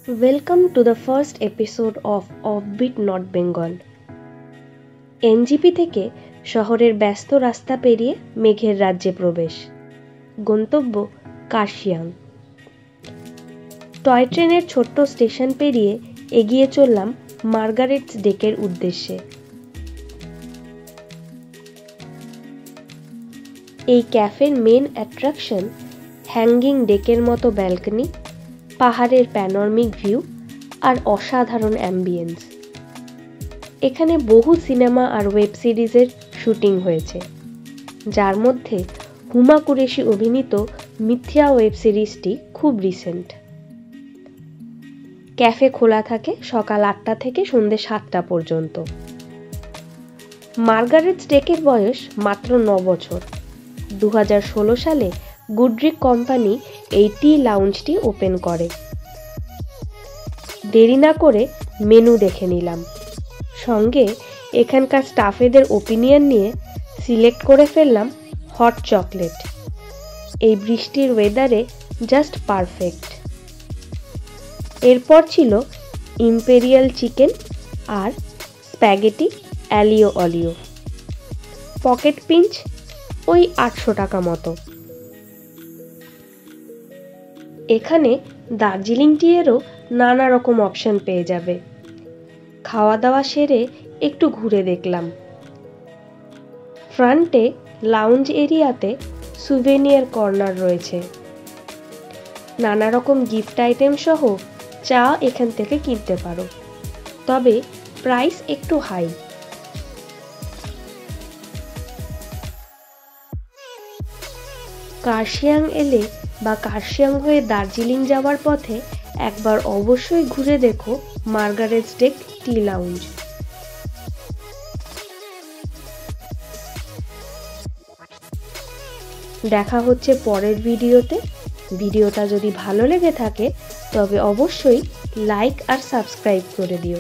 Welcome to the first episode of Offbeat North Bengal. NJP থেকে শহরের ব্যস্ত রাস্তা পেরিয়ে মেঘের রাজ্যে প্রবেশ। গন্তব্য কার্শিয়াং। টয় ট্রেনের ছোট্ট স্টেশন পেরিয়ে এগিয়ে চললাম মার্গারেটস ডেকের উদ্দেশ্যে। এই ক্যাফের মেন অ্যাট্রাকশন হ্যাঙ্গিং ডেকের মতো ব্যালকনি, পাহাড়ের প্যানোরামিক ভিউ আর অসাধারণ অ্যাম্বিয়েন্স। এখানে বহু সিনেমা আর ওয়েব সিরিজের শুটিং হয়েছে, যার মধ্যে হুমা কুরেশি অভিনীত মিথ্যা ওয়েব সিরিজটি খুব রিসেন্ট। ক্যাফে খোলা থাকে সকাল 8টা থেকে সন্ধ্যে 7টা পর্যন্ত। মার্গারেটস ডেকের বয়স মাত্র 9 বছর। 2016 সালে গুডরিক কোম্পানি এই টি লাউঞ্জটি ওপেন করে। দেরি না করে মেনু দেখে নিলাম, সঙ্গে এখানকার স্টাফেদের ওপিনিয়ন নিয়ে সিলেক্ট করে ফেললাম হট চকলেট। এই বৃষ্টির ওয়েদারে জাস্ট পারফেক্ট। এরপর ছিল ইম্পেরিয়াল চিকেন আর স্প্যাগেটি অ্যালিও অলিও। পকেট পিঞ্চ ওই 800 টাকা মতো। এখানে দার্জিলিং টিয়েরও নানা রকম অপশন পেয়ে যাবে। খাওয়া দাওয়া সেরে একটু ঘুরে দেখলাম। ফ্রন্টে লাউঞ্জ এরিয়াতে সুভেনিয়ার কর্নার রয়েছে। নানা রকম গিফট আইটেম সহ চা এখান থেকে কিনতে পারো, তবে প্রাইস একটু হাই। কার্শিয়াং এলে বা কার্শিয়াং হয়ে দার্জিলিং যাওয়ার পথে একবার অবশ্যই ঘুরে দেখো মার্গারেটস ডেক টি লাউঞ্জ। দেখা হচ্ছে পরের ভিডিওতে। ভিডিওটা যদি ভালো লেগে থাকে তবে অবশ্যই লাইক আর সাবস্ক্রাইব করে দিও।